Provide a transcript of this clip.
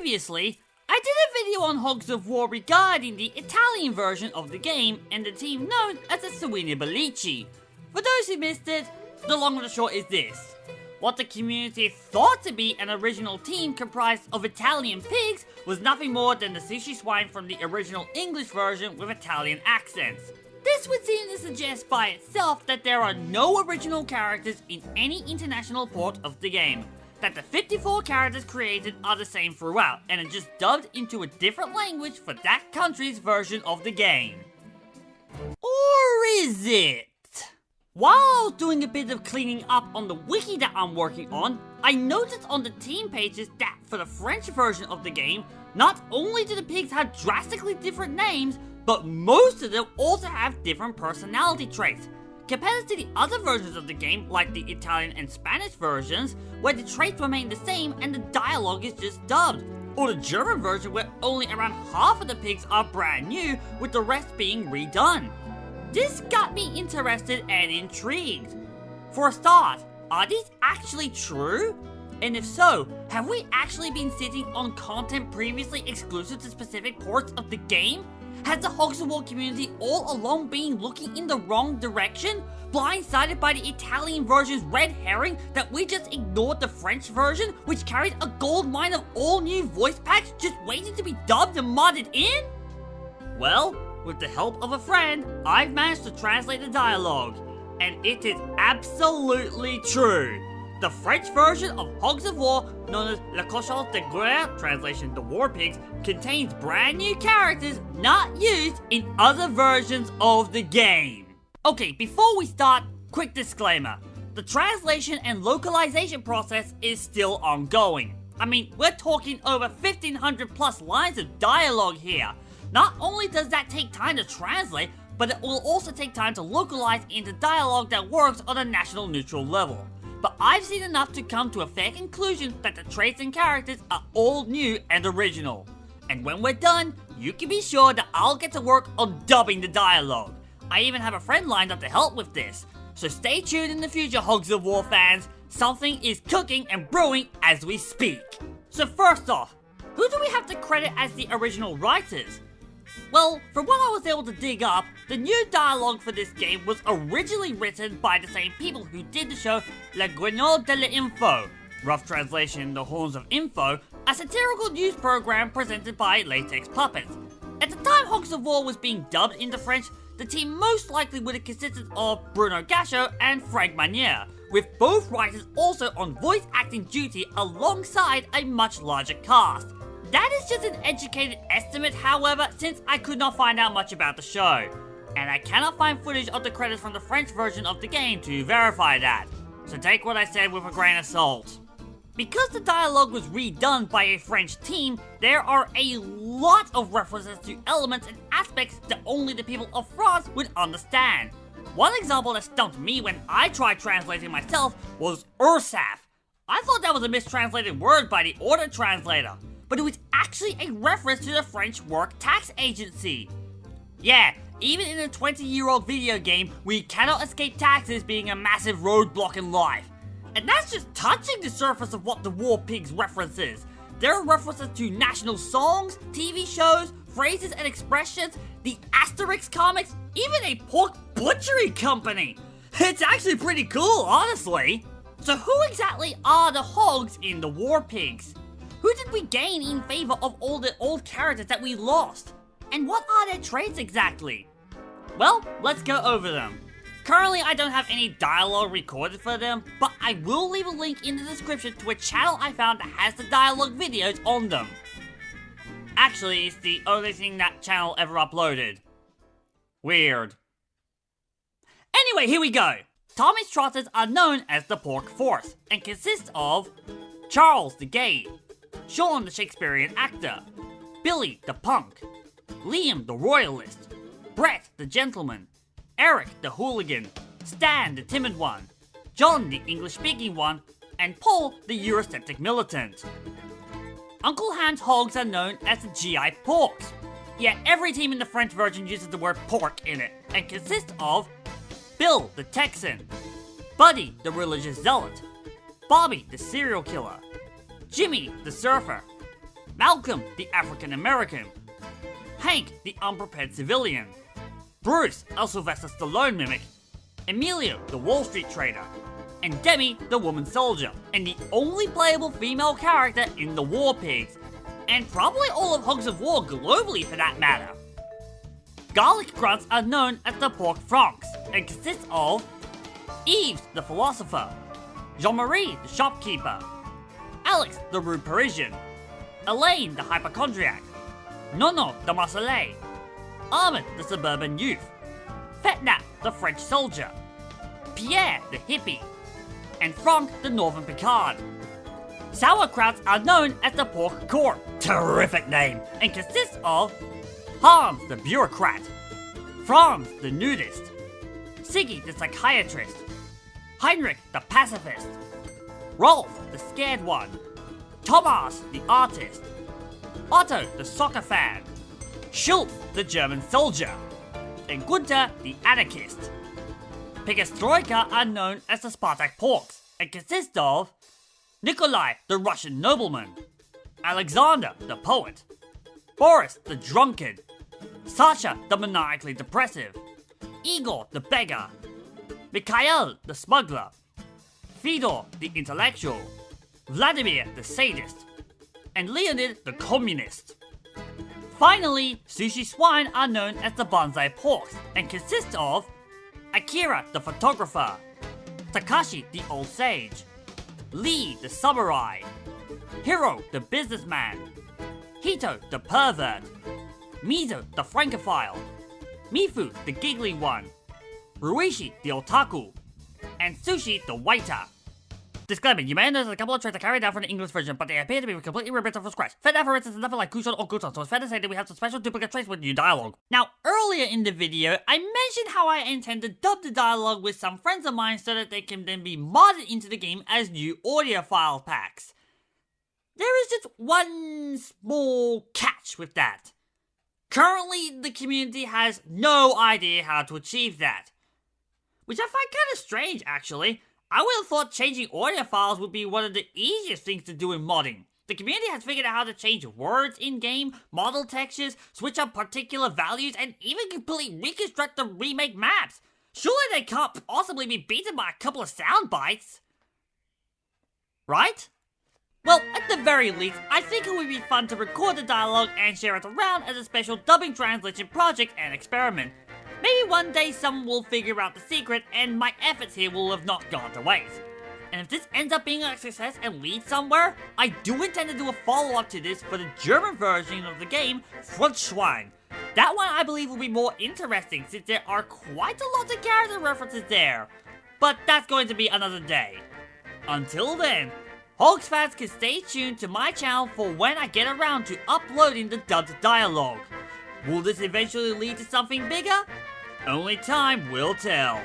Previously, I did a video on Hogs of War regarding the Italian version of the game and the team known as the Suini Bellici. For those who missed it, the long and the short is this. What the community thought to be an original team comprised of Italian pigs was nothing more than the sushi swine from the original English version with Italian accents. This would seem to suggest by itself that there are no original characters in any international port of the game. That the 54 characters created are the same throughout, and are just dubbed into a different language for that country's version of the game. Or is it? While I was doing a bit of cleaning up on the wiki that I'm working on, I noticed on the team pages that for the French version of the game, not only do the pigs have drastically different names, but most of them also have different personality traits. Compared to the other versions of the game, like the Italian and Spanish versions, where the traits remain the same and the dialogue is just dubbed. Or the German version where only around half of the pigs are brand new, with the rest being redone. This got me interested and intrigued. For a start, are these actually true? And if so, have we actually been sitting on content previously exclusive to specific ports of the game? Has the Hogs of War community all along been looking in the wrong direction? Blindsided by the Italian version's red herring that we just ignored the French version, which carried a gold mine of all new voice packs just waiting to be dubbed and modded in? Well, with the help of a friend, I've managed to translate the dialogue, and it is absolutely true. The French version of Hogs of War, known as Les Cochons de Guerre, translation the War Pigs, contains brand new characters not used in other versions of the game. Okay, before we start, quick disclaimer. The translation and localization process is still ongoing. I mean, we're talking over 1,500 plus lines of dialogue here. Not only does that take time to translate, but it will also take time to localize into dialogue that works on a national neutral level. But I've seen enough to come to a fair conclusion that the traits and characters are all new and original. And when we're done, you can be sure that I'll get to work on dubbing the dialogue. I even have a friend lined up to help with this. So stay tuned in the future, Hogs of War fans. Something is cooking and brewing as we speak. So first off, who do we have to credit as the original writers? Well, from what I was able to dig up, the new dialogue for this game was originally written by the same people who did the show Les Guignols de L'info, rough translation The Horns of Info, a satirical news program presented by Latex Puppets. At the time Hogs of War was being dubbed into French, the team most likely would have consisted of Bruno Gachot and Frank Manier, with both writers also on voice acting duty alongside a much larger cast. That is just an educated estimate, however, since I could not find out much about the show. And I cannot find footage of the credits from the French version of the game to verify that. So take what I said with a grain of salt. Because the dialogue was redone by a French team, there are a lot of references to elements and aspects that only the people of France would understand. One example that stumped me when I tried translating myself was URSAF. I thought that was a mistranslated word by the order translator, but it was actually a reference to the French Work Tax Agency. Yeah, even in a 20-year-old video game, we cannot escape taxes being a massive roadblock in life. And that's just touching the surface of what the War Pigs references. There are references to national songs, TV shows, phrases and expressions, the Asterix comics, even a pork butchery company. It's actually pretty cool, honestly. So who exactly are the hogs in the War Pigs? Who did we gain in favor of all the old characters that we lost? And what are their traits exactly? Well, let's go over them. Currently, I don't have any dialogue recorded for them, but I will leave a link in the description to a channel I found that has the dialogue videos on them. Actually, it's the only thing that channel ever uploaded. Weird. Anyway, here we go. Tommy's Trotters are known as the Pork Force, and consist of Charles the Gay, Sean the Shakespearean actor, Billy the Punk, Liam the Royalist, Brett the Gentleman, Eric the Hooligan, Stan the Timid One, John the English-speaking one, and Paul the Eurosceptic Militant. Uncle Ham's hogs are known as the GI Porks. Yeah, every team in the French version uses the word pork in it, and consists of Bill the Texan, Buddy the Religious Zealot, Bobby the Serial Killer, Jimmy the Surfer, Malcolm, the African American, Hank, the unprepared civilian, Bruce, a Sylvester Stallone mimic, Emilio, the Wall Street trader, and Demi, the woman soldier, and the only playable female character in the War Pigs, and probably all of Hogs of War globally for that matter. Garlic grunts are known as the pork francs, and consists of Yves, the philosopher, Jean-Marie, the shopkeeper, Alex, the rude Parisian, Elaine, the hypochondriac, Nono, the Marseillais, Armand, the suburban youth, Fetnap, the French soldier, Pierre, the hippie, and Franck, the northern Picard. Sauerkrauts are known as the pork court, terrific name, and consists of Hans, the bureaucrat, Franz, the nudist, Siggy, the psychiatrist, Heinrich, the pacifist, Rolf, the scared one, Thomas, the artist, Otto, the soccer fan, Schultz, the German soldier, and Gunther, the anarchist. Perestroika are known as the Spartak porks, and consist of Nikolai, the Russian nobleman, Alexander, the poet, Boris, the drunkard, Sasha, the maniacally depressive, Igor, the beggar, Mikhail, the smuggler, Fedor, the intellectual, Vladimir, the sadist, and Leonid, the communist. Finally, sushi swine are known as the bonsai porks, and consist of Akira, the photographer, Takashi, the old sage, Lee, the samurai, Hiro, the businessman, Hito, the pervert, Mizo, the francophile, Mifu, the giggly one, Ruishi, the otaku, and Sushi, the waiter. Disclaimer, you may notice a couple of traits are carried down from the English version, but they appear to be completely rewritten from scratch. Fair enough, for instance, is nothing like Kushon or Guton, so it's fair to say that we have some special duplicate traits with new dialogue. Now, earlier in the video, I mentioned how I intend to dub the dialogue with some friends of mine so that they can then be modded into the game as new audio file packs. There is just one small catch with that. Currently, the community has no idea how to achieve that. Which I find kind of strange, actually. I would have thought changing audio files would be one of the easiest things to do in modding. The community has figured out how to change words in-game, model textures, switch up particular values, and even completely reconstruct the remake maps. Surely they can't possibly be beaten by a couple of sound bites. Right? Well, at the very least, I think it would be fun to record the dialogue and share it around as a special dubbing translation project and experiment. Maybe one day someone will figure out the secret and my efforts here will have not gone to waste. And if this ends up being a success and leads somewhere, I do intend to do a follow-up to this for the German version of the game, Frontschwein. That one I believe will be more interesting since there are quite a lot of character references there. But that's going to be another day. Until then, Hogs fans can stay tuned to my channel for when I get around to uploading the dubbed dialogue. Will this eventually lead to something bigger? Only time will tell.